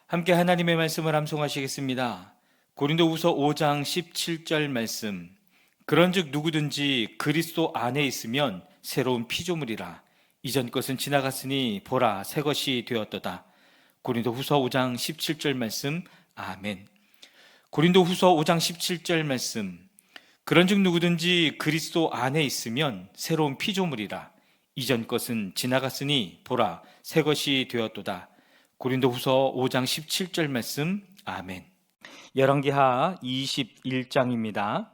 함께 하나님의 말씀을 암송하시겠습니다. 고린도후서 5장 17절 말씀. 그런즉 누구든지 그리스도 안에 있으면 새로운 피조물이라. 이전 것은 지나갔으니 보라 새 것이 되었도다. 고린도후서 5장 17절 말씀. 아멘. 고린도후서 5장 17절 말씀. 그런즉 누구든지 그리스도 안에 있으면 새로운 피조물이라. 이전 것은 지나갔으니 보라 새 것이 되었도다. 고린도후서 5장 17절 말씀. 아멘. 열왕기하 21장입니다.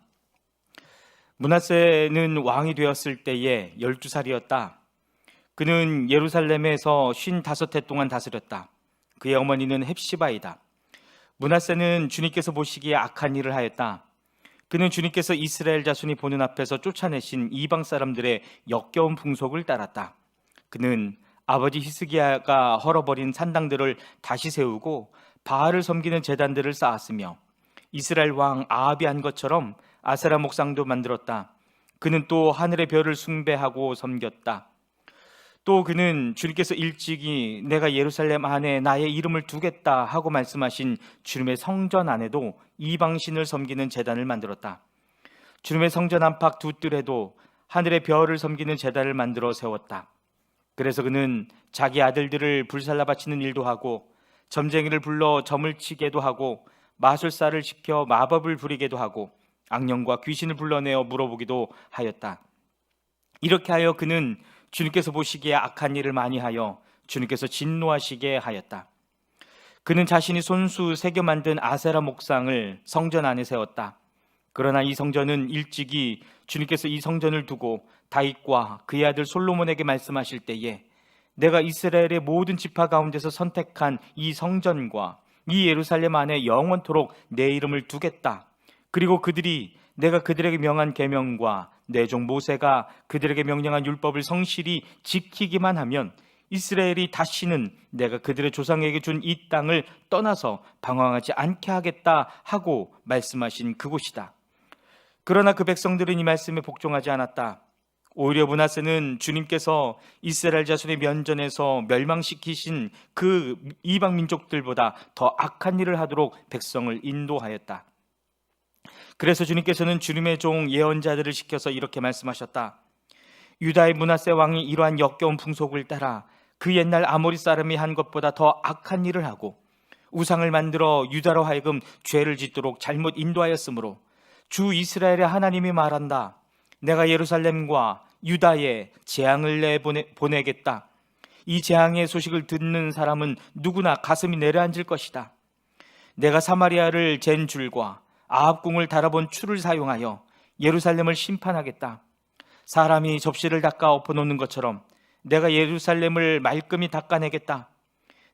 므낫세는 왕이 되었을 때에 12살이었다. 그는 예루살렘에서 55해 동안 다스렸다. 그의 어머니는 헵시바이다. 므낫세는 주님께서 보시기에 악한 일을 하였다. 그는 주님께서 이스라엘 자손이 보는 앞에서 쫓아내신 이방 사람들의 역겨운 풍속을 따랐다. 그는 아버지 히스기야가 헐어버린 산당들을 다시 세우고 바알을 섬기는 제단들을 쌓았으며 이스라엘 왕 아합이 한 것처럼 아세라 목상도 만들었다. 그는 또 하늘의 별을 숭배하고 섬겼다. 또 그는 주님께서 일찍이 내가 예루살렘 안에 나의 이름을 두겠다 하고 말씀하신 주님의 성전 안에도 이방신을 섬기는 제단을 만들었다. 주님의 성전 안팎 두 뜰에도 하늘의 별을 섬기는 제단을 만들어 세웠다. 그래서 그는 자기 아들들을 불살라 바치는 일도 하고 점쟁이를 불러 점을 치게도 하고 마술사를 시켜 마법을 부리게도 하고 악령과 귀신을 불러내어 물어보기도 하였다. 이렇게 하여 그는 주님께서 보시기에 악한 일을 많이 하여 주님께서 진노하시게 하였다. 그는 자신이 손수 새겨 만든 아세라 목상을 성전 안에 세웠다. 그러나 이 성전은 일찍이 주님께서 이 성전을 두고 다윗과 그의 아들 솔로몬에게 말씀하실 때에 내가 이스라엘의 모든 지파 가운데서 선택한 이 성전과 이 예루살렘 안에 영원토록 내 이름을 두겠다. 그리고 그들이 내가 그들에게 명한 계명과 내 종 모세가 그들에게 명령한 율법을 성실히 지키기만 하면 이스라엘이 다시는 내가 그들의 조상에게 준 이 땅을 떠나서 방황하지 않게 하겠다 하고 말씀하신 그곳이다. 그러나 그 백성들은 이 말씀에 복종하지 않았다. 오히려 므낫세는 주님께서 이스라엘 자손의 면전에서 멸망시키신 그 이방 민족들보다 더 악한 일을 하도록 백성을 인도하였다. 그래서 주님께서는 주님의 종 예언자들을 시켜서 이렇게 말씀하셨다. 유다의 므낫세 왕이 이러한 역겨운 풍속을 따라 그 옛날 아모리 사람이 한 것보다 더 악한 일을 하고 우상을 만들어 유다로 하여금 죄를 짓도록 잘못 인도하였으므로 주 이스라엘의 하나님이 말한다. 내가 예루살렘과 유다에 재앙을 보내겠다. 이 재앙의 소식을 듣는 사람은 누구나 가슴이 내려앉을 것이다. 내가 사마리아를 잰 줄과 아합궁을 달아본 추를 사용하여 예루살렘을 심판하겠다. 사람이 접시를 닦아 엎어놓는 것처럼 내가 예루살렘을 말끔히 닦아내겠다.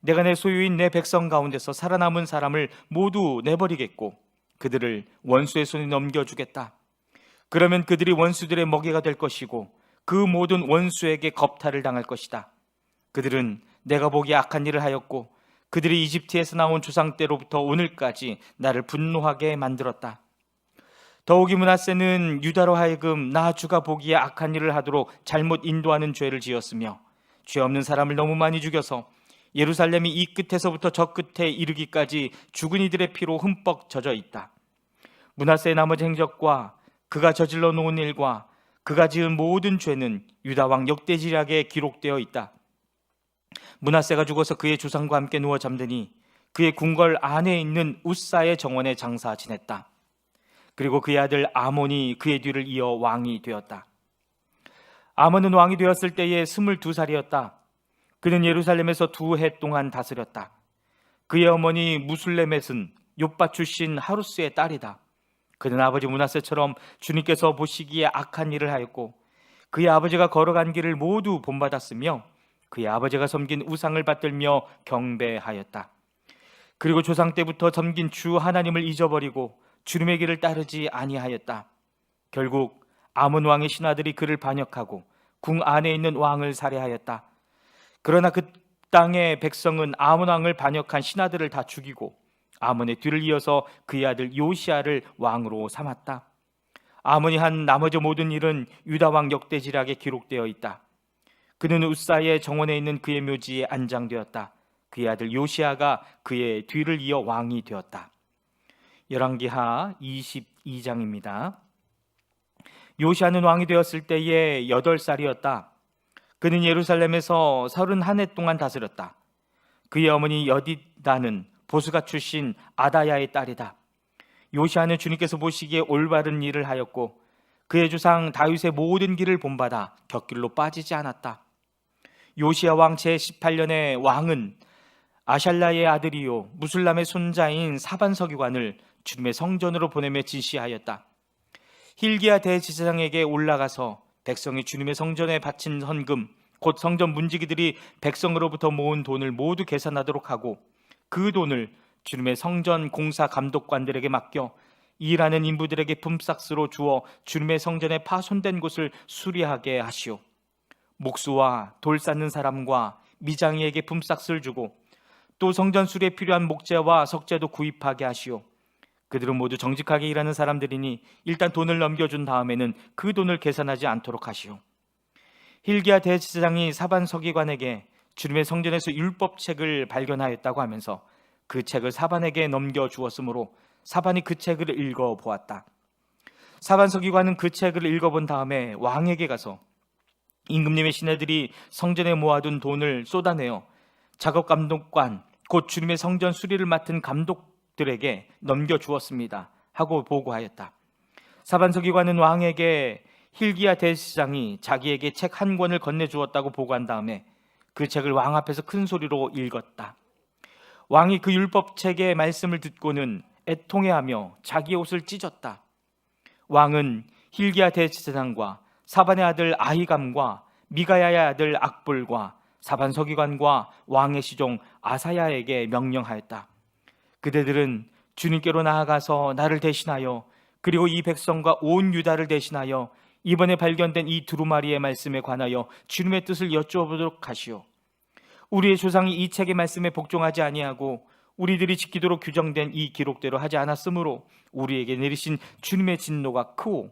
내가 내 소유인 내 백성 가운데서 살아남은 사람을 모두 내버리겠고 그들을 원수의 손에 넘겨주겠다. 그러면 그들이 원수들의 먹이가 될 것이고 그 모든 원수에게 겁탈을 당할 것이다. 그들은 내가 보기에 악한 일을 하였고 그들이 이집트에서 나온 조상 때로부터 오늘까지 나를 분노하게 만들었다. 더욱이 므낫세는 유다로 하여금 나 주가 보기에 악한 일을 하도록 잘못 인도하는 죄를 지었으며 죄 없는 사람을 너무 많이 죽여서 예루살렘이 이 끝에서부터 저 끝에 이르기까지 죽은 이들의 피로 흠뻑 젖어 있다. 므낫세의 나머지 행적과 그가 저질러 놓은 일과 그가 지은 모든 죄는 유다 왕 역대지략에 기록되어 있다. 므낫세가 죽어서 그의 조상과 함께 누워 잠드니 그의 궁궐 안에 있는 웃사의 정원에 장사 지냈다. 그리고 그의 아들 아몬이 그의 뒤를 이어 왕이 되었다. 아몬은 왕이 되었을 때에 22살이었다. 그는 예루살렘에서 2해 동안 다스렸다. 그의 어머니 무술레멧은 욥바 출신 하루스의 딸이다. 그는 아버지 므낫세처럼 주님께서 보시기에 악한 일을 하였고 그의 아버지가 걸어간 길을 모두 본받았으며 그의 아버지가 섬긴 우상을 받들며 경배하였다. 그리고 조상 때부터 섬긴 주 하나님을 잊어버리고 주님의 길을 따르지 아니하였다. 결국 아몬 왕의 신하들이 그를 반역하고 궁 안에 있는 왕을 살해하였다. 그러나 그 땅의 백성은 아몬 왕을 반역한 신하들을 다 죽이고 아몬의 뒤를 이어서 그의 아들 요시아를 왕으로 삼았다. 아몬이 한 나머지 모든 일은 유다 왕 역대지략에 기록되어 있다. 그는 웃사의 정원에 있는 그의 묘지에 안장되었다. 그의 아들 요시야가 그의 뒤를 이어 왕이 되었다. 열왕기하 22장입니다. 요시야는 왕이 되었을 때에 8살이었다. 그는 예루살렘에서 31해 동안 다스렸다. 그의 어머니 여디다는 보스가 출신 아다야의 딸이다. 요시야는 주님께서 보시기에 올바른 일을 하였고 그의 조상 다윗의 모든 길을 본받아 곁길로 빠지지 않았다. 요시야 왕 제18년에 왕은 아샬라의 아들이요 무술람의 손자인 사반서기관을 주님의 성전으로 보내며 지시하였다. hil기야 대제사장에게 올라가서 백성이 주님의 성전에 바친 헌금 곧 성전 문지기들이 백성으로부터 모은 돈을 모두 계산하도록 하고 그 돈을 주님의 성전 공사 감독관들에게 맡겨 일하는 인부들에게 품삯으로 주어 주님의 성전에 파손된 곳을 수리하게 하시오. 목수와 돌 쌓는 사람과 미장이에게 품삯을 주고 또 성전 수리에 필요한 목재와 석재도 구입하게 하시오. 그들은 모두 정직하게 일하는 사람들이니 일단 돈을 넘겨준 다음에는 그 돈을 계산하지 않도록 하시오. hil기야 대제사장이 사반 서기관에게 주님의 성전에서 율법책을 발견하였다고 하면서 그 책을 사반에게 넘겨주었으므로 사반이 그 책을 읽어보았다. 사반 서기관은 그 책을 읽어본 다음에 왕에게 가서 임금님의 시내들이 성전에 모아둔 돈을 쏟아내어 작업 감독관 곧 주님의 성전 수리를 맡은 감독들에게 넘겨주었습니다 하고 보고하였다. 사반 서기관은 왕에게 hil기야 대제사장이 자기에게 책 한 권을 건네주었다고 보고한 다음에 그 책을 왕 앞에서 큰 소리로 읽었다. 왕이 그 율법책의 말씀을 듣고는 애통해하며 자기의 옷을 찢었다. 왕은 hil기야 대제사장과 사반의 아들 아히감과 미가야의 아들 악볼과 사반 서기관과 왕의 시종 아사야에게 명령하였다. 그대들은 주님께로 나아가서 나를 대신하여 그리고 이 백성과 온 유다를 대신하여 이번에 발견된 이 두루마리의 말씀에 관하여 주님의 뜻을 여쭈어보도록 하시오. 우리의 조상이 이 책의 말씀에 복종하지 아니하고 우리들이 지키도록 규정된 이 기록대로 하지 않았으므로 우리에게 내리신 주님의 진노가 크오.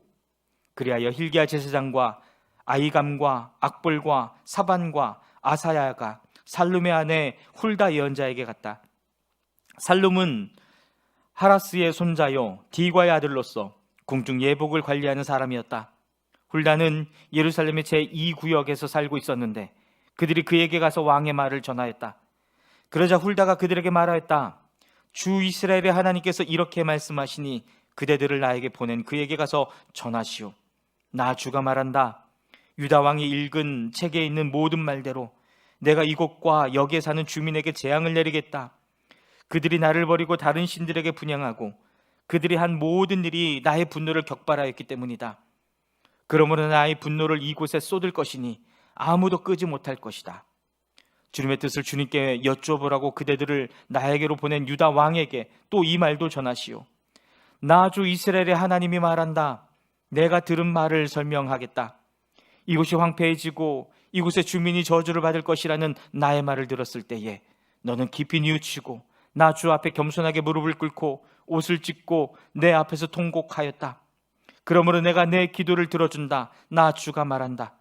그리하여 hil기야 제사장과 아히감과 악볼과 사반과 아사야가 살룸의 아내 훌다 예언자에게 갔다. 살룸은 하라스의 손자요 디과의 아들로서 궁중 예복을 관리하는 사람이었다. 훌다는 예루살렘의 제2구역에서 살고 있었는데 그들이 그에게 가서 왕의 말을 전하였다. 그러자 훌다가 그들에게 말하였다. 주 이스라엘의 하나님께서 이렇게 말씀하시니 그대들을 나에게 보낸 그에게 가서 전하시오. 나 주가 말한다. 유다 왕이 읽은 책에 있는 모든 말대로 내가 이곳과 여기에 사는 주민에게 재앙을 내리겠다. 그들이 나를 버리고 다른 신들에게 분향하고 그들이 한 모든 일이 나의 분노를 격발하였기 때문이다. 그러므로 나의 분노를 이곳에 쏟을 것이니 아무도 끄지 못할 것이다. 주님의 뜻을 주님께 여쭈어보라고 그대들을 나에게로 보낸 유다 왕에게 또 이 말도 전하시오. 나 주 이스라엘의 하나님이 말한다. 내가 들은 말을 설명하겠다. 이곳이 황폐해지고 이곳의 주민이 저주를 받을 것이라는 나의 말을 들었을 때에 너는 깊이 뉘우치고 나 주 앞에 겸손하게 무릎을 꿇고 옷을 찢고 내 앞에서 통곡하였다. 그러므로 내가 내 기도를 들어준다. 나 주가 말한다.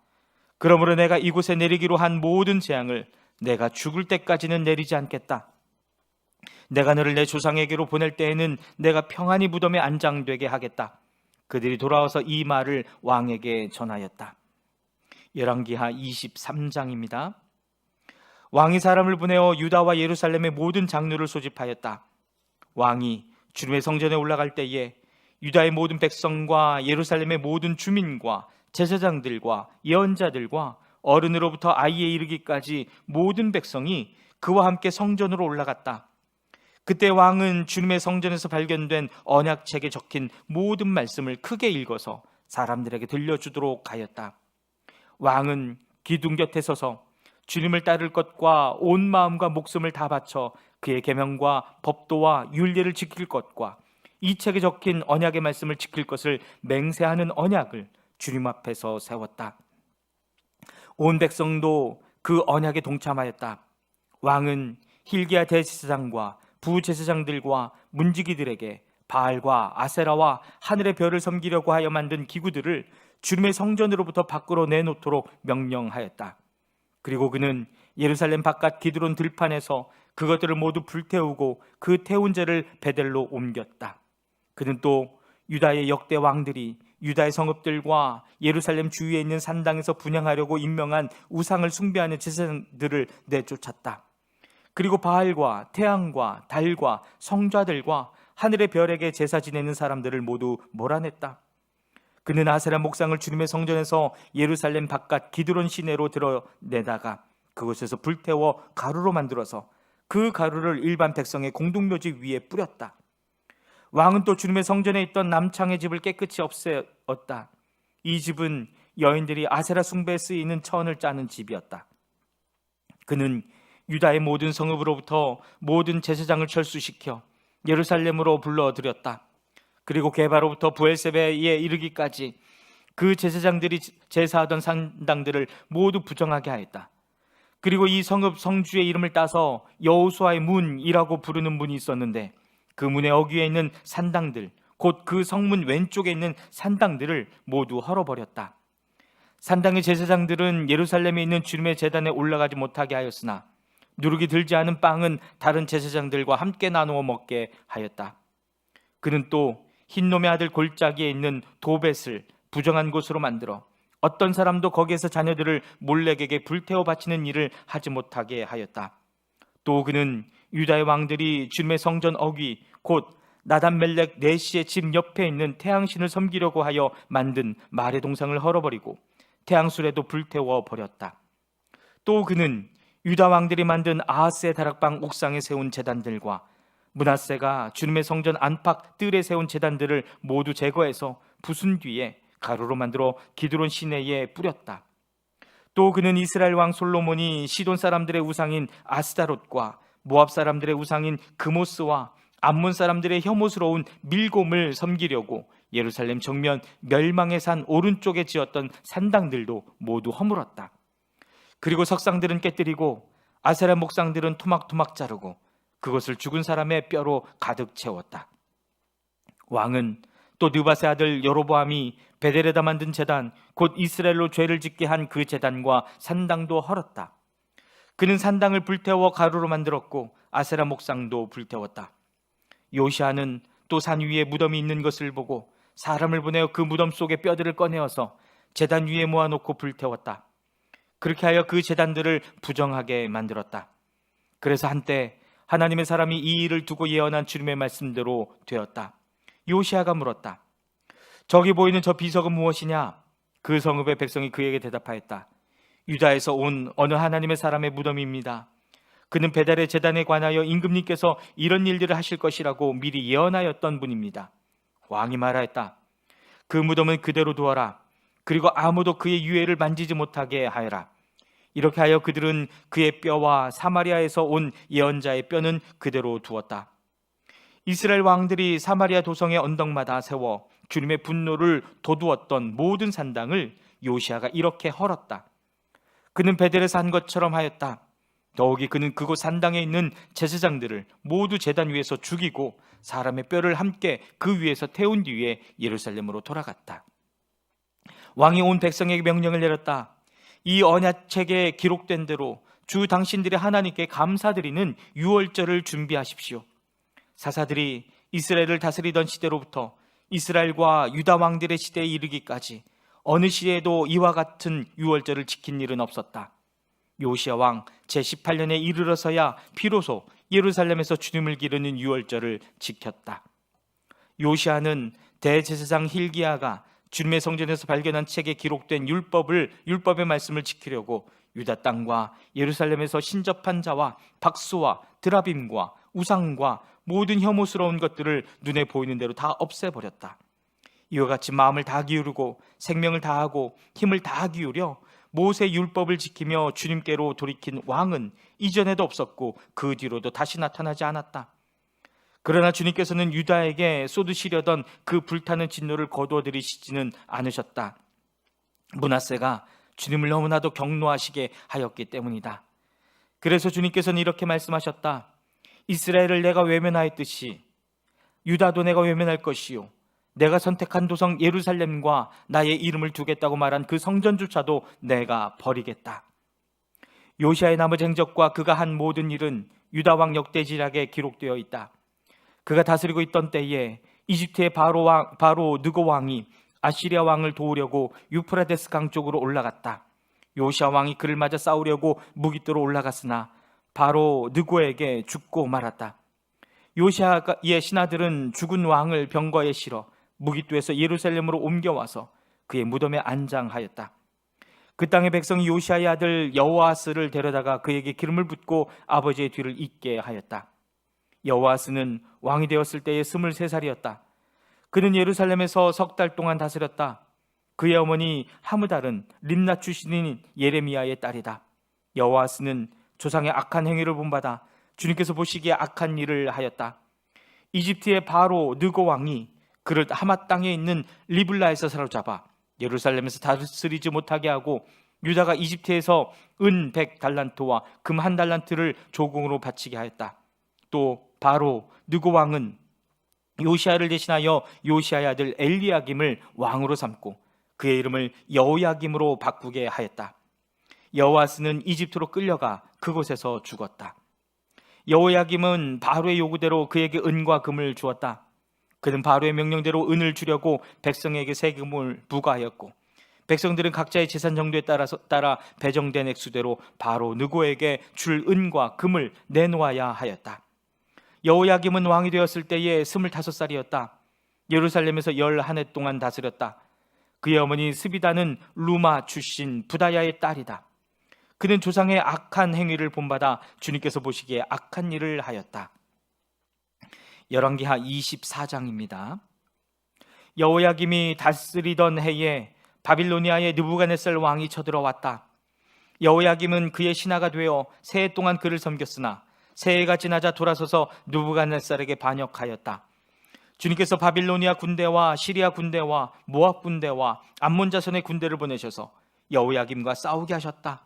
그러므로 내가 이곳에 내리기로 한 모든 재앙을 내가 죽을 때까지는 내리지 않겠다. 내가 너를 내 조상에게로 보낼 때에는 내가 평안히 무덤에 안장되게 하겠다. 그들이 돌아와서 이 말을 왕에게 전하였다. 열왕기하 23장입니다. 왕이 사람을 보내어 유다와 예루살렘의 모든 장로를 소집하였다. 왕이 주님의 성전에 올라갈 때에 유다의 모든 백성과 예루살렘의 모든 주민과 제사장들과 예언자들과 어른으로부터 아이에 이르기까지 모든 백성이 그와 함께 성전으로 올라갔다. 그때 왕은 주님의 성전에서 발견된 언약책에 적힌 모든 말씀을 크게 읽어서 사람들에게 들려주도록 하였다. 왕은 기둥 곁에 서서 주님을 따를 것과 온 마음과 목숨을 다 바쳐 그의 계명과 법도와 율례를 지킬 것과 이 책에 적힌 언약의 말씀을 지킬 것을 맹세하는 언약을 주님 앞에서 세웠다. 온 백성도 그 언약에 동참하였다. 왕은 hil기야 대제사장과 부제사장들과 문지기들에게 바알과 아세라와 하늘의 별을 섬기려고 하여 만든 기구들을 주님의 성전으로부터 밖으로 내놓도록 명령하였다. 그리고 그는 예루살렘 바깥 기드론 들판에서 그것들을 모두 불태우고 그 태운 죄를 베델로 옮겼다. 그는 또 유다의 역대 왕들이 유다의 성읍들과 예루살렘 주위에 있는 산당에서 분향하려고 임명한 우상을 숭배하는 제사장들을 내쫓았다. 그리고 바알과 태양과 달과 성좌들과 하늘의 별에게 제사 지내는 사람들을 모두 몰아냈다. 그는 아세라 목상을 주님의 성전에서 예루살렘 바깥 기드론 시내로 드러내다가 그곳에서 불태워 가루로 만들어서 그 가루를 일반 백성의 공동묘지 위에 뿌렸다. 왕은 또 주님의 성전에 있던 남창의 집을 깨끗이 없애었다. 이 집은 여인들이 아세라 숭배에 쓰이는 천을 짜는 집이었다. 그는 유다의 모든 성읍으로부터 모든 제사장을 철수시켜 예루살렘으로 불러들였다. 그리고 게바로부터 브엘세바에 이르기까지 그 제사장들이 제사하던 산당들을 모두 부정하게 하였다. 그리고 이 성읍 성주의 이름을 따서 여호수아의 문이라고 부르는 문이 있었는데 그 문의 어귀에 있는 산당들, 곧 그 성문 왼쪽에 있는 산당들을 모두 헐어버렸다. 산당의 제사장들은 예루살렘에 있는 주님의 제단에 올라가지 못하게 하였으나 누룩이 들지 않은 빵은 다른 제사장들과 함께 나누어 먹게 하였다. 그는 또 흰놈의 아들 골짜기에 있는 도벳을 부정한 곳으로 만들어 어떤 사람도 거기에서 자녀들을 몰렉에게 불태워 바치는 일을 하지 못하게 하였다. 또 그는 유다의 왕들이 주님의 성전 어귀 곧 나단멜렉 네시의 집 옆에 있는 태양신을 섬기려고 하여 만든 말의 동상을 헐어버리고 태양술에도 불태워 버렸다. 또 그는 유다 왕들이 만든 아하스의 다락방 옥상에 세운 제단들과 므낫세가 주님의 성전 안팎 뜰에 세운 제단들을 모두 제거해서 부순 뒤에 가루로 만들어 기드론 시내에 뿌렸다. 또 그는 이스라엘 왕 솔로몬이 시돈 사람들의 우상인 아스타롯과 모압 사람들의 우상인 그모스와 암몬 사람들의 혐오스러운 밀곰을 섬기려고 예루살렘 정면 멸망의 산 오른쪽에 지었던 산당들도 모두 허물었다. 그리고 석상들은 깨뜨리고 아세라 목상들은 토막토막 자르고 그것을 죽은 사람의 뼈로 가득 채웠다. 왕은 또 느밧의 아들 여로보암이 베델에다 만든 제단 곧 이스라엘로 죄를 짓게 한 그 제단과 산당도 헐었다. 그는 산당을 불태워 가루로 만들었고 아세라 목상도 불태웠다. 요시아는 또 산 위에 무덤이 있는 것을 보고 사람을 보내어 그 무덤 속의 뼈들을 꺼내어서 제단 위에 모아놓고 불태웠다. 그렇게 하여 그 제단들을 부정하게 만들었다. 그래서 한때 하나님의 사람이 이 일을 두고 예언한 주님의 말씀대로 되었다. 요시아가 물었다. 저기 보이는 저 비석은 무엇이냐? 그 성읍의 백성이 그에게 대답하였다. 유다에서 온 어느 하나님의 사람의 무덤입니다. 그는 베델의 제단에 관하여 임금님께서 이런 일들을 하실 것이라고 미리 예언하였던 분입니다. 왕이 말하였다. 그 무덤은 그대로 두어라. 그리고 아무도 그의 유해를 만지지 못하게 하여라. 이렇게 하여 그들은 그의 뼈와 사마리아에서 온 예언자의 뼈는 그대로 두었다. 이스라엘 왕들이 사마리아 도성의 언덕마다 세워 주님의 분노를 돋우었던 모든 산당을 요시아가 이렇게 헐었다. 그는 베델에서 한 것처럼 하였다. 더욱이 그는 그곳 산당에 있는 제사장들을 모두 제단 위에서 죽이고 사람의 뼈를 함께 그 위에서 태운 뒤에 예루살렘으로 돌아갔다. 왕이 온 백성에게 명령을 내렸다. 이 언약책에 기록된 대로 주 당신들의 하나님께 감사드리는 유월절을 준비하십시오. 사사들이 이스라엘을 다스리던 시대로부터 이스라엘과 유다 왕들의 시대에 이르기까지 어느 시에도 이와 같은 유월절을 지킨 일은 없었다. 요시아 왕 제18년에 이르러서야 비로소 예루살렘에서 주님을 기르는 유월절을 지켰다. 요시아는 대제사장 힐기야가 주님의 성전에서 발견한 책에 기록된 율법의 말씀을 지키려고 유다 땅과 예루살렘에서 신접한 자와 박수와 드라빔과 우상과 모든 혐오스러운 것들을 눈에 보이는 대로 다 없애버렸다. 이와 같이 마음을 다 기울이고 생명을 다하고 힘을 다 기울여 모세 율법을 지키며 주님께로 돌이킨 왕은 이전에도 없었고 그 뒤로도 다시 나타나지 않았다. 그러나 주님께서는 유다에게 쏟으시려던 그 불타는 진노를 거두어들이시지는 않으셨다. 므낫세가 주님을 너무나도 경노하시게 하였기 때문이다. 그래서 주님께서는 이렇게 말씀하셨다. 이스라엘을 내가 외면하였듯이 유다도 내가 외면할 것이요 내가 선택한 도성 예루살렘과 나의 이름을 두겠다고 말한 그 성전조차도 내가 버리겠다. 요시아의 나머지 행적과 그가 한 모든 일은 유다 왕 역대지략에 기록되어 있다. 그가 다스리고 있던 때에 이집트의 바로 느고 왕이 아시리아 왕을 도우려고 유프라데스 강 쪽으로 올라갔다. 요시아 왕이 그를 맞아 싸우려고 무깃도로 올라갔으나 바로 느고에게 죽고 말았다. 요시아의 신하들은 죽은 왕을 병거에 실어 무깃도에서 예루살렘으로 옮겨와서 그의 무덤에 안장하였다. 그 땅의 백성이 요시아의 아들 여호아스를 데려다가 그에게 기름을 붓고 아버지의 뒤를 잇게 하였다. 여호아스는 왕이 되었을 때에 23살이었다. 그는 예루살렘에서 3달 동안 다스렸다. 그의 어머니 하무달은 림나 출신인 예레미야의 딸이다. 여호아스는 조상의 악한 행위를 본받아 주님께서 보시기에 악한 일을 하였다. 이집트의 바로 느고 왕이 그를 하맛 땅에 있는 리블라에서 사로잡아 예루살렘에서 다스리지 못하게 하고 유다가 이집트에서 은 100달란트와 금 1달란트를 조공으로 바치게 하였다. 또 바로 느고 왕은 요시아를 대신하여 요시아의 아들 엘리야김을 왕으로 삼고 그의 이름을 여호야김으로 바꾸게 하였다. 여호아스는 이집트로 끌려가 그곳에서 죽었다. 여호야김은 바로의 요구대로 그에게 은과 금을 주었다. 그는 바로의 명령대로 은을 주려고 백성에게 세금을 부과하였고 백성들은 각자의 재산 정도에 따라 배정된 액수대로 바로 느고에게 줄 은과 금을 내놓아야 하였다. 여호야김은 왕이 되었을 때에 25살이었다. 예루살렘에서 11해 동안 다스렸다. 그의 어머니 스비다는 루마 출신 부다야의 딸이다. 그는 조상의 악한 행위를 본받아 주님께서 보시기에 악한 일을 하였다. 열왕기하 24장입니다. 여호야김이 다스리던 해에 바빌로니아의 느부갓네살 왕이 쳐들어왔다. 여호야김은 그의 신하가 되어 새해 동안 그를 섬겼으나 새해가 지나자 돌아서서 느부갓네살에게 반역하였다. 주님께서 바빌로니아 군대와 시리아 군대와 모압 군대와 암몬 자손의 군대를 보내셔서 여호야김과 싸우게 하셨다.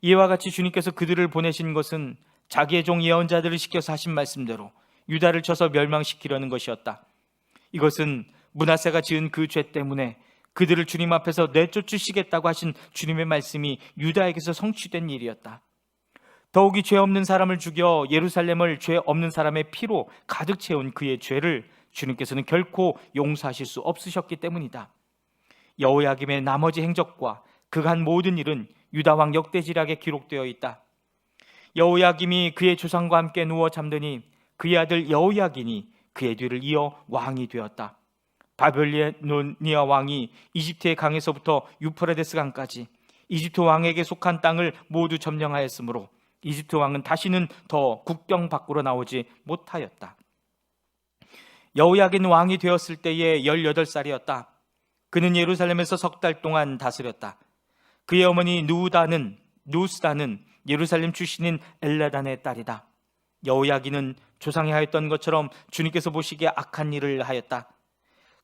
이와 같이 주님께서 그들을 보내신 것은 자기의 종 예언자들을 시켜서 하신 말씀대로 유다를 쳐서 멸망시키려는 것이었다. 이것은 므낫세가 지은 그 죄 때문에 그들을 주님 앞에서 내쫓으시겠다고 하신 주님의 말씀이 유다에게서 성취된 일이었다. 더욱이 죄 없는 사람을 죽여 예루살렘을 죄 없는 사람의 피로 가득 채운 그의 죄를 주님께서는 결코 용서하실 수 없으셨기 때문이다. 여호야김의 나머지 행적과 그가 한 모든 일은 유다 왕 역대지략에 기록되어 있다. 여호야김이 그의 조상과 함께 누워 잠드니 그의 아들 여호야긴이 그의 뒤를 이어 왕이 되었다. 바빌로니아 왕이 이집트의 강에서부터 유프라데스 강까지 이집트 왕에게 속한 땅을 모두 점령하였으므로 이집트 왕은 다시는 더 국경 밖으로 나오지 못하였다. 여호야긴 왕이 되었을 때에 18살이었다. 그는 예루살렘에서 3달 동안 다스렸다. 그의 어머니 누스다는 예루살렘 출신인 엘라단의 딸이다. 여호야긴은 조상이 하였던 것처럼 주님께서 보시기에 악한 일을 하였다.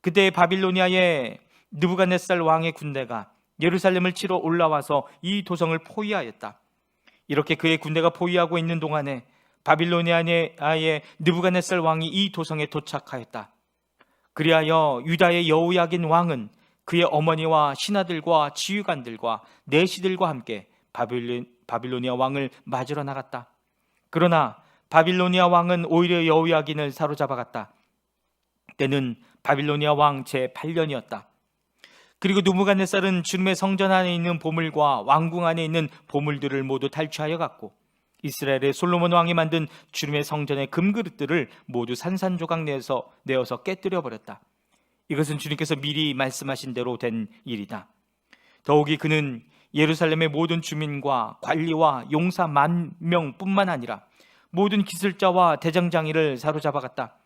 그때 바빌로니아의 느부갓네살 왕의 군대가 예루살렘을 치러 올라와서 이 도성을 포위하였다. 이렇게 그의 군대가 포위하고 있는 동안에 바빌로니아의 느부갓네살 왕이 이 도성에 도착하였다. 그리하여 유다의 여호야긴 왕은 그의 어머니와 신하들과 지휘관들과 내시들과 함께 바빌로니아 왕을 맞으러 나갔다. 그러나 바빌로니아 왕은 오히려 여호야긴을 사로잡아갔다. 때는 바빌로니아 왕 제8년이었다. 그리고 느부갓네살은 주님의 성전 안에 있는 보물과 왕궁 안에 있는 보물들을 모두 탈취하여 갔고 이스라엘의 솔로몬 왕이 만든 주님의 성전의 금그릇들을 모두 산산조각 내어서 깨뜨려 버렸다. 이것은 주님께서 미리 말씀하신 대로 된 일이다. 더욱이 그는 예루살렘의 모든 주민과 관리와 용사 10,000명뿐만 아니라 모든 기술자와 대장장이를 사로잡아갔다.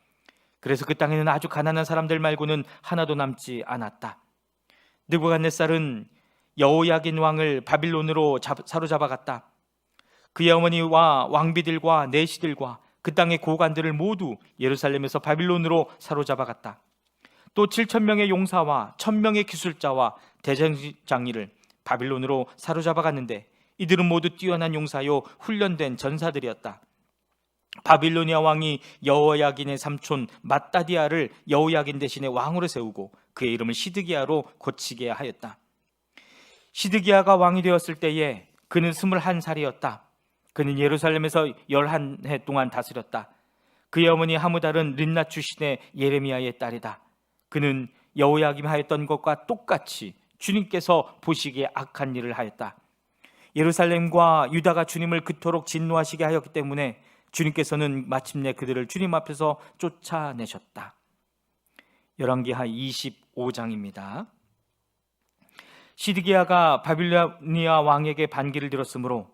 그래서 그 땅에는 아주 가난한 사람들 말고는 하나도 남지 않았다. 느부갓네살은 여호야긴 왕을 바빌론으로 사로잡아갔다. 그의 어머니와 왕비들과 내시들과 그 땅의 고관들을 모두 예루살렘에서 바빌론으로 사로잡아갔다. 또 7,000명의 용사와 1,000명의 기술자와 대장장이를 바빌론으로 사로잡아갔는데 이들은 모두 뛰어난 용사요 훈련된 전사들이었다. 바빌로니아 왕이 여호야긴의 삼촌 맏다디아를 여호야긴 대신에 왕으로 세우고 그의 이름을 시드기야로 고치게 하였다. 시드기야가 왕이 되었을 때에 그는 21살이었다. 그는 예루살렘에서 11해 동안 다스렸다. 그의 어머니 하무달은 린나 출신의 예레미야의 딸이다. 그는 여호야김 하였던 것과 똑같이 주님께서 보시기에 악한 일을 하였다. 예루살렘과 유다가 주님을 그토록 진노하시게 하였기 때문에 주님께서는 마침내 그들을 주님 앞에서 쫓아내셨다. 열왕기하 25장입니다. 시드기야가 바빌로니아 왕에게 반기를 들었으므로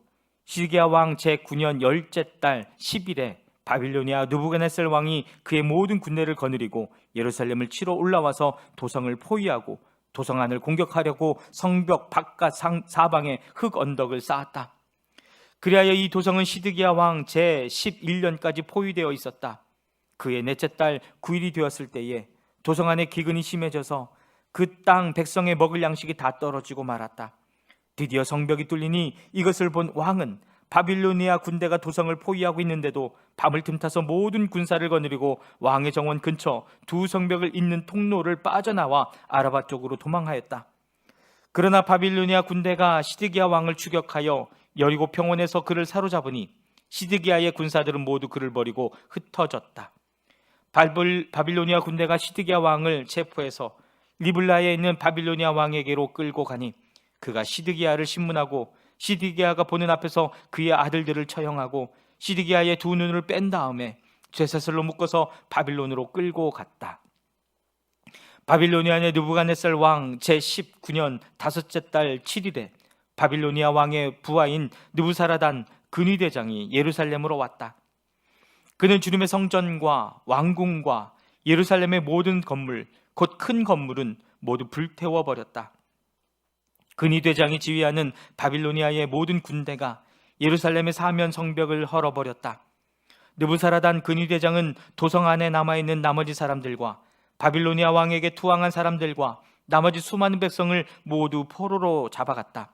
시드기야 왕 제9년 10째 달 10일에 바빌로니아 느부갓네살 왕이 그의 모든 군대를 거느리고 예루살렘을 치러 올라와서 도성을 포위하고 도성 안을 공격하려고 성벽 바깥 사방에 흙 언덕을 쌓았다. 그리하여 이 도성은 시드기야 왕 제11년까지 포위되어 있었다. 그의 넷째 달 9일이 되었을 때에 도성 안에 기근이 심해져서 그 땅 백성의 먹을 양식이 다 떨어지고 말았다. 드디어 성벽이 뚫리니 이것을 본 왕은 바빌로니아 군대가 도성을 포위하고 있는데도 밤을 틈타서 모든 군사를 거느리고 왕의 정원 근처 두 성벽을 잇는 통로를 빠져나와 아라바 쪽으로 도망하였다. 그러나 바빌로니아 군대가 시드기야 왕을 추격하여 여리고 평원에서 그를 사로잡으니 시드기야의 군사들은 모두 그를 버리고 흩어졌다. 바빌로니아 군대가 시드기야 왕을 체포해서 리블라에 있는 바빌로니아 왕에게로 끌고 가니 그가 시드기야를 신문하고 시드기야가 보는 앞에서 그의 아들들을 처형하고 시드기야의 두 눈을 뺀 다음에 쇠사슬로 묶어서 바빌론으로 끌고 갔다. 바빌로니아의 느부갓네살 왕 제19년 5째 달 7일에 바빌로니아 왕의 부하인 느부사라단 근위대장이 예루살렘으로 왔다. 그는 주님의 성전과 왕궁과 예루살렘의 모든 건물, 곧 큰 건물은 모두 불태워버렸다. 근위대장이 지휘하는 바빌로니아의 모든 군대가 예루살렘의 사면 성벽을 헐어버렸다. 느부사라단 근위대장은 도성 안에 남아있는 나머지 사람들과 바빌로니아 왕에게 투항한 사람들과 나머지 수많은 백성을 모두 포로로 잡아갔다.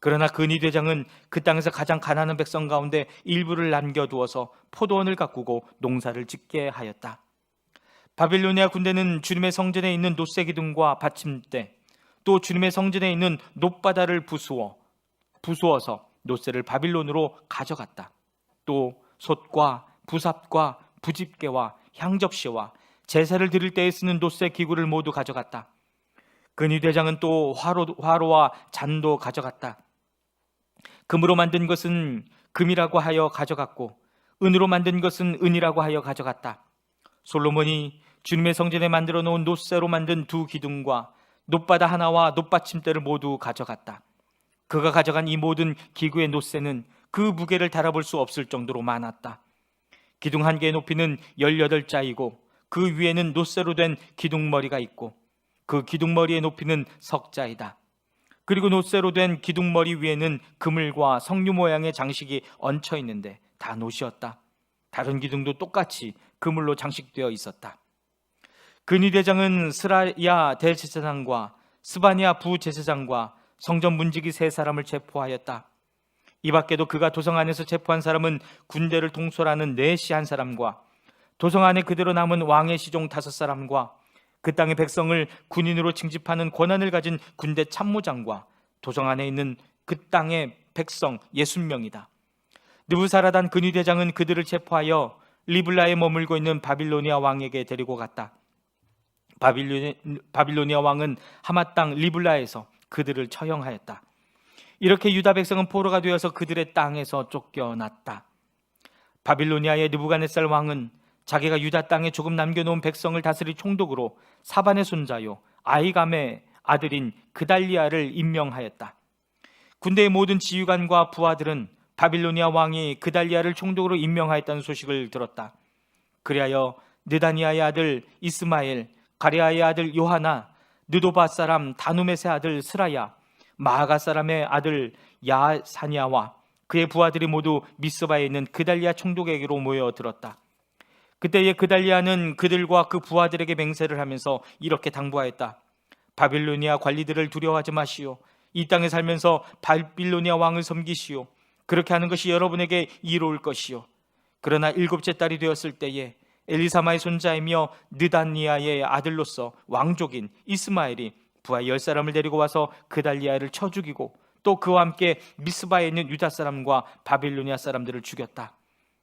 그러나 근위대장은 그 땅에서 가장 가난한 백성 가운데 일부를 남겨두어서 포도원을 가꾸고 농사를 짓게 하였다. 바빌로니아 군대는 주님의 성전에 있는 놋새 기둥과 받침대, 또 주님의 성전에 있는 놋바다를 부수어서 놋새를 바빌론으로 가져갔다. 또 솥과 부삽과 부집게와 향접시와 제사를 드릴 때에 쓰는 놋새 기구를 모두 가져갔다. 근위대장은 또 화로와 잔도 가져갔다. 금으로 만든 것은 금이라고 하여 가져갔고 은으로 만든 것은 은이라고 하여 가져갔다. 솔로몬이 주님의 성전에 만들어 놓은 놋새로 만든 두 기둥과 놋바다 하나와 놋받침대를 모두 가져갔다. 그가 가져간 이 모든 기구의 놋새는 그 무게를 달아볼 수 없을 정도로 많았다. 기둥 한 개의 높이는 18자이고 그 위에는 놋새로 된 기둥머리가 있고 그 기둥머리의 높이는 석자이다. 그리고 놋새로 된 기둥머리 위에는 그물과 석류 모양의 장식이 얹혀 있는데 다 놋이었다. 다른 기둥도 똑같이 그물로 장식되어 있었다. 근위대장은 스라야 대제사장과 스바냐 부제사장과 성전 문지기 3사람을 체포하였다. 이 밖에도 그가 도성 안에서 체포한 사람은 군대를 통솔하는 네시 한 사람과 도성 안에 그대로 남은 왕의 시종 5사람과 그 땅의 백성을 군인으로 징집하는 권한을 가진 군대 참모장과 도성 안에 있는 그 땅의 백성 60명이다. 느부사라단 근위대장은 그들을 체포하여 리블라에 머물고 있는 바빌로니아 왕에게 데리고 갔다. 바빌로니아 왕은 하마 땅 리블라에서 그들을 처형하였다. 이렇게 유다 백성은 포로가 되어서 그들의 땅에서 쫓겨났다. 바빌로니아의 느부갓네살 왕은 자기가 유다 땅에 조금 남겨놓은 백성을 다스릴 총독으로 사반의 손자요 아히감의 아들인 그달리아를 임명하였다. 군대의 모든 지휘관과 부하들은 바빌로니아 왕이 그달리아를 총독으로 임명하였다는 소식을 들었다. 그리하여 느다니아의 아들 이스마엘, 가레아의 아들 요하나, 느도바 사람 다누메의 아들 스라야, 마아가 사람의 아들 야사냐와 그의 부하들이 모두 미스바에 있는 그달리아 총독에게로 모여들었다. 그때에 그달리아는 그들과 그 부하들에게 맹세를 하면서 이렇게 당부하였다. 바빌로니아 관리들을 두려워하지 마시오. 이 땅에 살면서 바빌로니아 왕을 섬기시오. 그렇게 하는 것이 여러분에게 이로울 것이요. 그러나 7째 달이 되었을 때에 엘리사마의 손자이며 느다니아의 아들로서 왕족인 이스마엘이 부하 10사람을 데리고 와서 그달리아를 쳐 죽이고 또 그와 함께 미스바에 있는 유다 사람과 바빌로니아 사람들을 죽였다.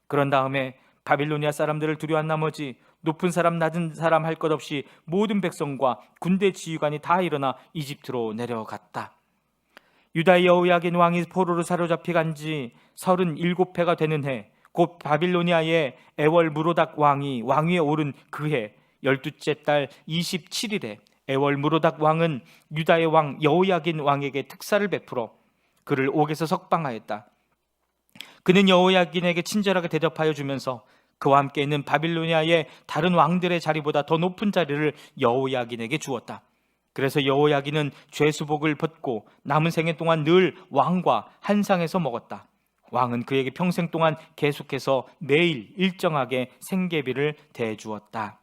그런 다음에 바빌로니아 사람들을 두려워한 나머지 높은 사람 낮은 사람 할 것 없이 모든 백성과 군대 지휘관이 다 일어나 이집트로 내려갔다. 유다의 여호야긴 왕이 포로로 사로잡혀 간 지 37해가 되는 해, 곧 바빌로니아의 에월 무로닥 왕이 왕위에 오른 그 해 12째 달 27일에 에월 무로닥 왕은 유다의 왕 여호야긴 왕에게 특사를 베풀어 그를 옥에서 석방하였다. 그는 여호야긴에게 친절하게 대접하여 주면서 그와 함께 있는 바빌로니아의 다른 왕들의 자리보다 더 높은 자리를 여호야긴에게 주었다. 그래서 여호야긴은 죄수복을 벗고 남은 생애 동안 늘 왕과 한 상에서 먹었다. 왕은 그에게 평생 동안 계속해서 매일 일정하게 생계비를 대주었다.